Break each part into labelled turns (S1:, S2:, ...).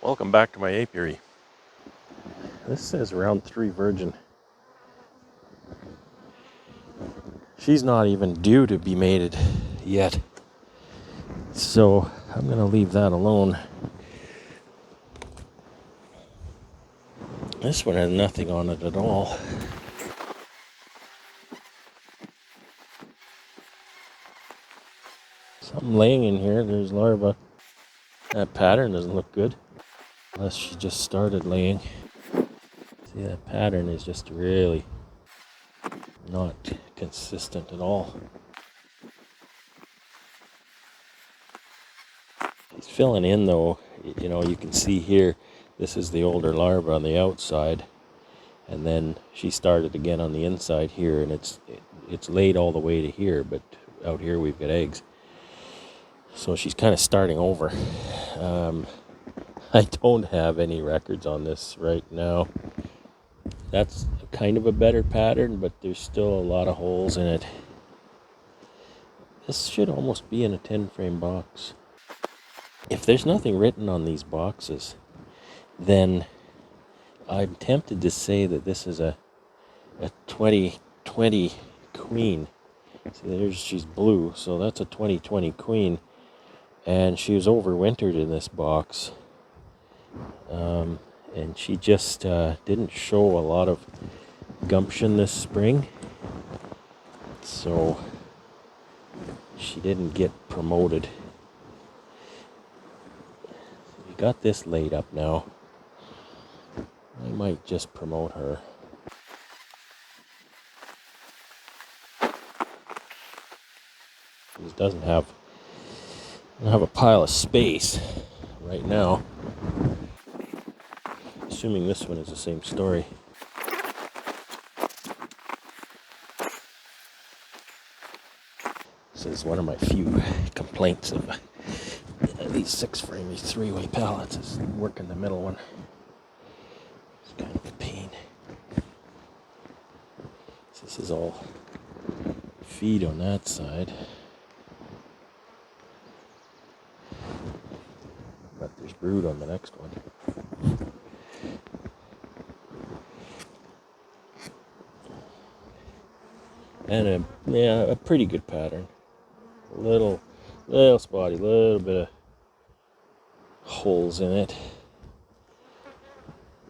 S1: Welcome back to my apiary. This says round 3 virgin. She's not even due to be mated yet, so I'm going to leave that alone. This one has nothing on it at all. Something laying in here. There's larvae. That pattern doesn't look good, unless she just started laying. See, that pattern is just really not consistent at all. He's filling in though. You know, you can see here, this is the older larva on the outside, and then she started again on the inside here, and it's laid all the way to here, but out here we've got eggs. So she's kind of starting over. I don't have any records on this right now. That's kind of a better pattern, but there's still a lot of holes in it. This should almost be in a 10-frame box. If there's nothing written on these boxes, then I'm tempted to say that this is a 2020 queen. See, she's blue, so that's a 2020 queen. And she was overwintered in this box. And she just didn't show a lot of gumption this spring. So she didn't get promoted. We got this laid up now. I might just promote her. This doesn't have a pile of space right now. Assuming this one is the same story. This is one of my few complaints of these 6-frame, these 3-way pallets, is working the middle one. It's kind of a pain. So this is all feed on that side. But there's brood on the next one. And a pretty good pattern. A little spotty, little bit of holes in it.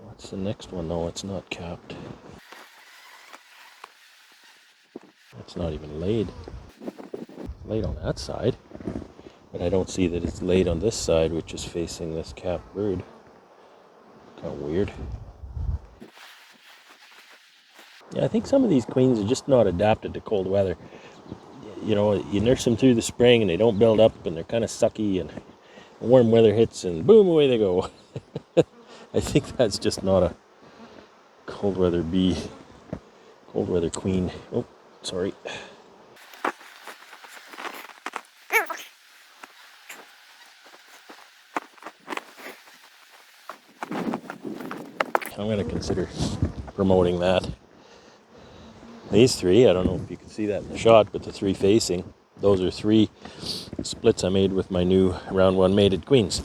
S1: What's the next one? No, it's not capped. It's not even laid. Laid on that side. But I don't see that it's laid on this side, which is facing this capped brood. Kind of weird. Yeah, I think some of these queens are just not adapted to cold weather. You know, you nurse them through the spring and they don't build up and they're kind of sucky, and warm weather hits and boom, away they go. I think that's just not a cold weather bee, cold weather queen. Oh, sorry. I'm going to consider promoting that. These 3, I don't know if you can see that in the shot, but the 3 facing, those are 3 splits I made with my new round 1 mated queens.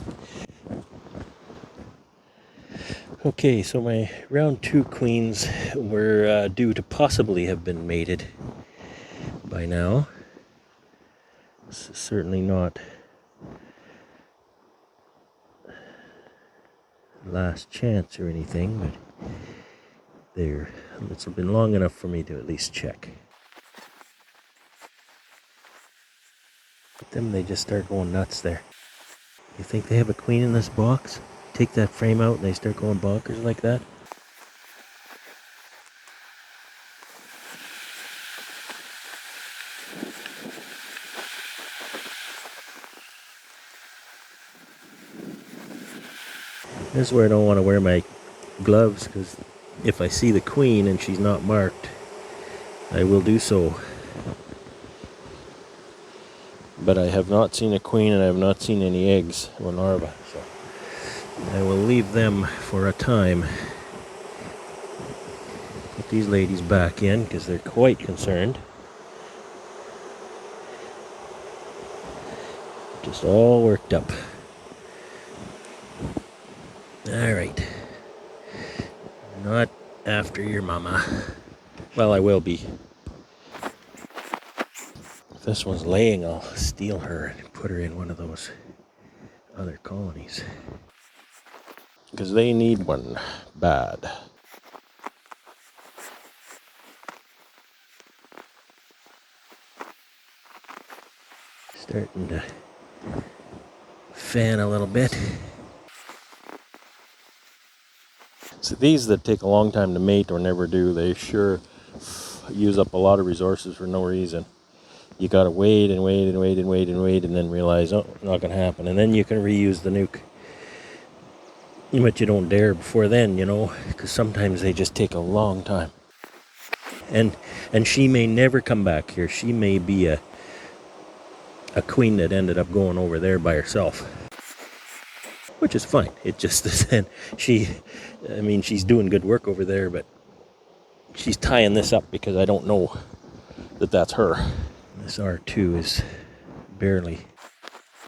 S1: Okay, so my round 2 queens were due to possibly have been mated by now. This is certainly not last chance or anything, but it's been long enough for me to at least check. But then they just start going nuts there. You think they have a queen in this box? Take that frame out and they start going bonkers like that? This is where I don't want to wear my gloves, because if I see the queen and she's not marked, I will do so. But I have not seen a queen and I have not seen any eggs or larvae, so I will leave them for a time. Put these ladies back in because they're quite concerned. Just all worked up. after your mama. Well, I will be. If this one's laying, I'll steal her and put her in one of those other colonies. Because they need one bad. Starting to fan a little bit. So these that take a long time to mate or never do, they sure use up a lot of resources for no reason. You gotta wait and wait and wait and wait and wait and then realize, oh, not gonna happen. And then you can reuse the nuke. But you don't dare before then, you know, because sometimes they just take a long time. And she may never come back here. She may be a queen that ended up going over there by herself. Which is fine. It just then she's doing good work over there, but she's tying this up because I don't know that that's her. This R2 is barely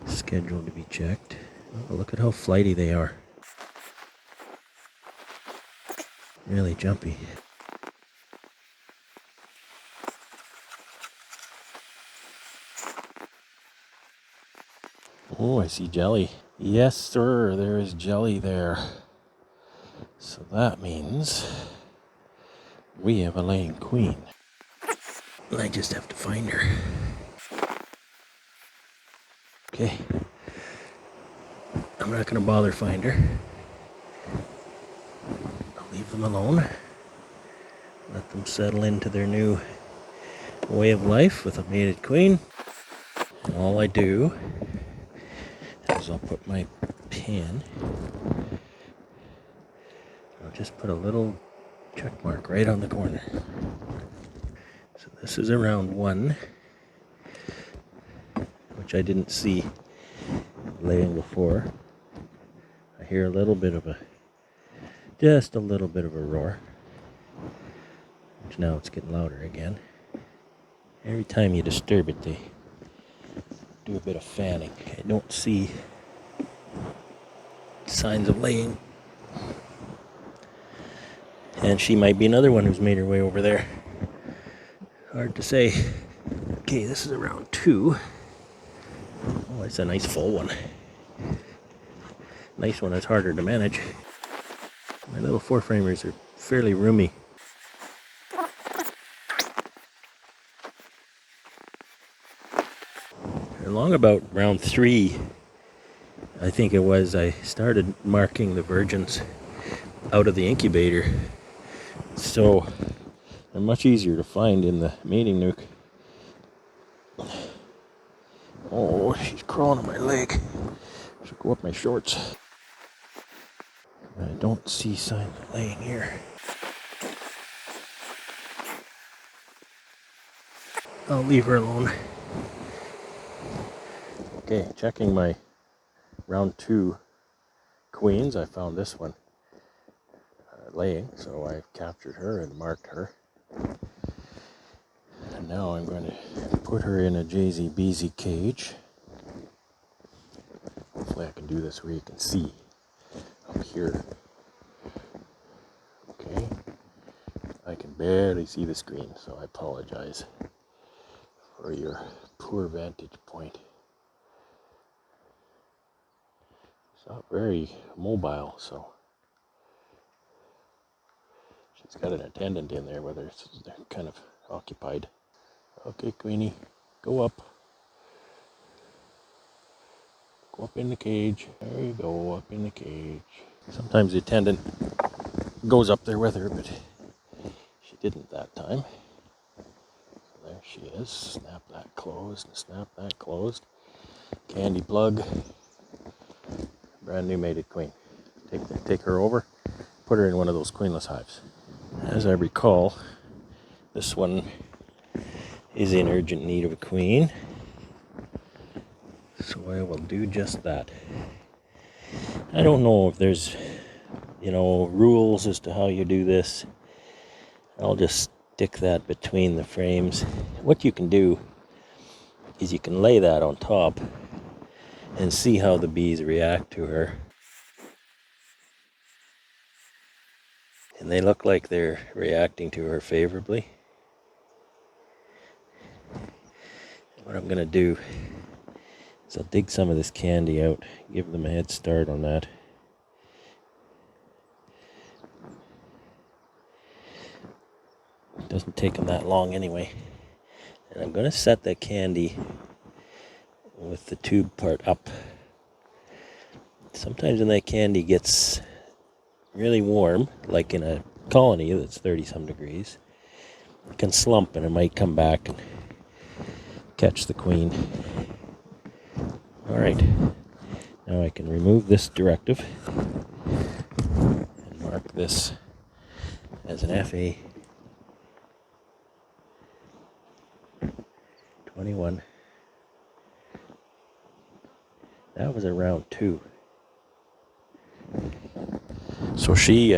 S1: scheduled to be checked. Oh, look at how flighty they are. Really jumpy. Oh, I see jelly. Yes, sir, there is jelly there. So that means we have a laying queen. I just have to find her. Okay. I'm not going to bother find her. I'll leave them alone. Let them settle into their new way of life with a mated queen. And all I do is I'll put my pin. I'll just put a little check mark right on the corner. So this is around 1, which I didn't see laying before. I hear just a little bit of a roar, which now it's getting louder again. Every time you disturb it, they do a bit of fanning. I don't see signs of laying. And she might be another one who's made her way over there. Hard to say. Okay, this is around 2. Oh, it's a nice full one. Nice one that's harder to manage. My little 4-framers are fairly roomy. Along about round 3, I think it was, I started marking the virgins out of the incubator. So they're much easier to find in the mating nuke. Oh, she's crawling on my leg. Should go up my shorts. I don't see signs of laying here. I'll leave her alone. Okay, checking my round 2 queens. I found this one laying, so I've captured her and marked her. And now I'm going to put her in a JZBZ cage. Hopefully I can do this where you can see up here. Okay, I can barely see the screen, so I apologize for your poor vantage point. It's not very mobile, so she's got an attendant in there, whether they're kind of occupied. Okay, Queenie, go up. Go up in the cage. There you go, up in the cage. Sometimes the attendant goes up there with her, but she didn't that time. So there she is. Snap that closed and snap that closed. Candy plug. Brand new mated queen. Take her over, put her in one of those queenless hives. As I recall, this one is in urgent need of a queen. So I will do just that. I don't know if there's, rules as to how you do this. I'll just stick that between the frames. What you can do is you can lay that on top and see how the bees react to her. And they look like they're reacting to her favorably. What I'm going to do is I'll dig some of this candy out, give them a head start on that. It doesn't take them that long anyway. And I'm going to set that candy with the tube part up. Sometimes when that candy gets really warm, like in a colony that's 30 some degrees, it can slump and it might come back and catch the queen. Alright, now I can remove this directive and mark this as an FA 21. That was around 2. So she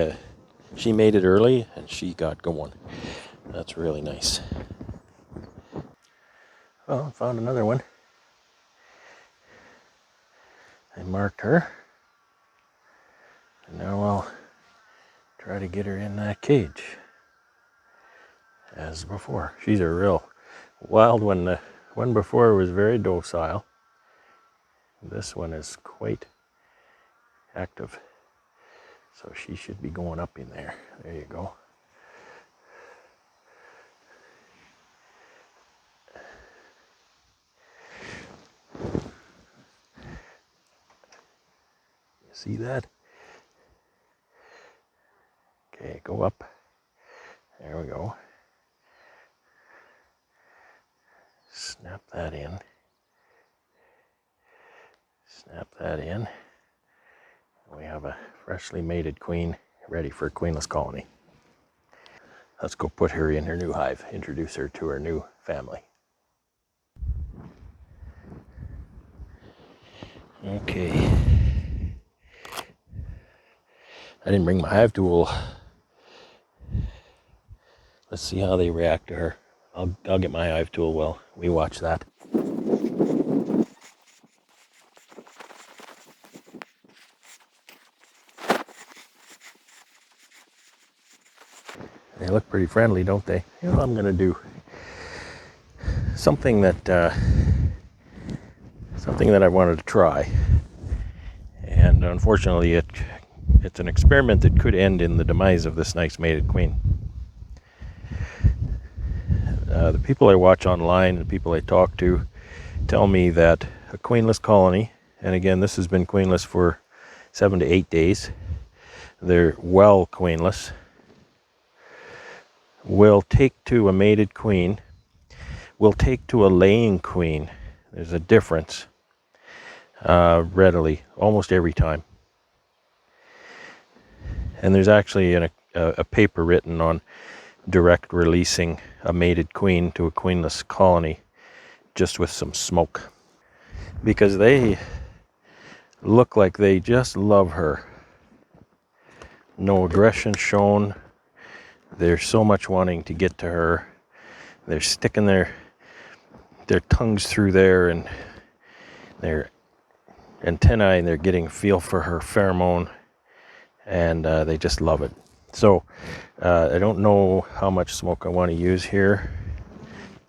S1: made it early and she got going. That's really nice. Well, I found another one. I marked her. And now I'll try to get her in that cage as before. She's a real wild one. The one before was very docile. This one is quite active. So she should be going up in there. There you go. You see that? Okay, go up. There we go. Snap that in. Snap that in. We have a freshly mated queen ready for a queenless colony. Let's go put her in her new hive, introduce her to her new family. Okay. I didn't bring my hive tool. Let's see how they react to her. I'll get my hive tool while we watch that. They look pretty friendly, don't they? You know what I'm gonna do? Something that I wanted to try, and unfortunately, it's an experiment that could end in the demise of this nice mated queen. The people I watch online, the people I talk to, tell me that a queenless colony, and again, this has been queenless for 7 to 8 days. They're well queenless. Will take to a mated queen. Will take to a laying queen. There's a difference. Readily, almost every time. And there's actually a paper written on direct releasing a mated queen to a queenless colony just with some smoke. Because they look like they just love her. No aggression shown. There's so much wanting to get to her. They're sticking their tongues through there and their antennae, and they're getting a feel for her pheromone, and they just love it. So I don't know how much smoke I want to use here.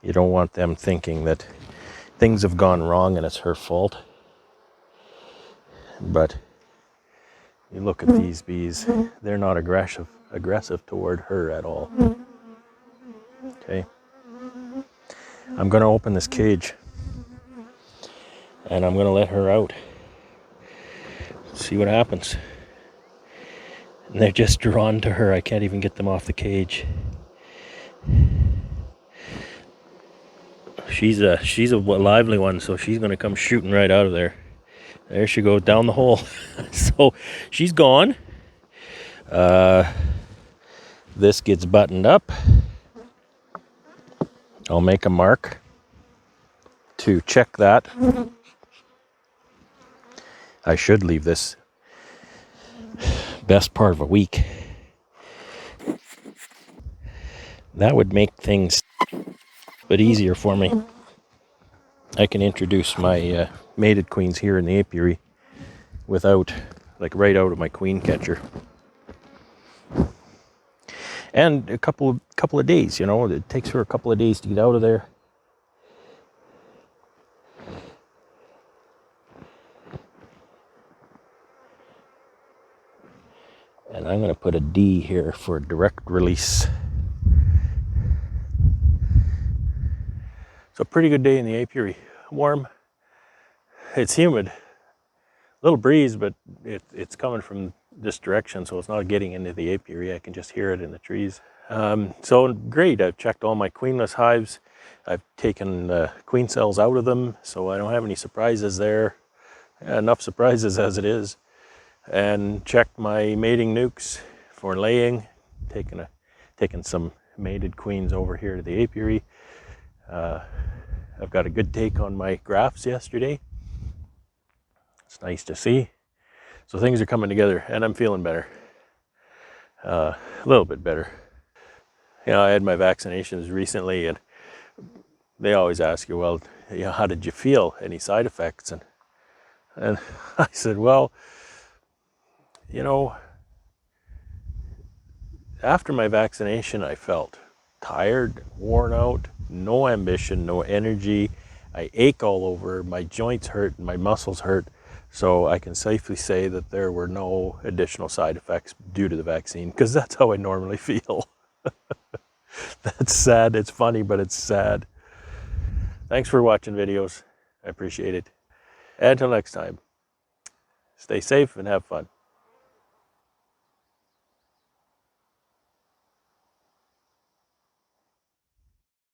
S1: You don't want them thinking that things have gone wrong and it's her fault. But you look at these bees, they're not aggressive toward her at all. Okay. I'm going to open this cage and I'm going to let her out. See what happens. And they're just drawn to her. I can't even get them off the cage. She's a lively one, so she's going to come shooting right out of there. There she goes, down the hole. So she's gone. This gets buttoned up. I'll make a mark to check that. I should leave this best part of a week. That would make things a bit easier for me. I can introduce my mated queens here in the apiary without, like, right out of my queen catcher. and a couple of days. You know, it takes her a couple of days to get out of there. And I'm going to put a D here for direct release. So pretty good day in the apiary. Warm. It's humid. A little breeze, but it's coming from this direction, so it's not getting into the apiary. I can just hear it in the trees. So great. I've checked all my queenless hives. I've taken the queen cells out of them, so I don't have any surprises there. Enough surprises as it is. And checked my mating nucs for laying. Taken some mated queens over here to the apiary. I've got a good take on my grafts yesterday. It's nice to see. So things are coming together, and I'm feeling better. A little bit better. You know, I had my vaccinations recently, and they always ask you, well, you know, how did you feel? Any side effects? And I said, well, you know, after my vaccination, I felt tired, worn out, no ambition, no energy. I ache all over, my joints hurt, my muscles hurt. So I can safely say that there were no additional side effects due to the vaccine, because that's how I normally feel. That's sad. It's funny, but it's sad. Thanks for watching videos. I appreciate it. Until next time, stay safe and have fun.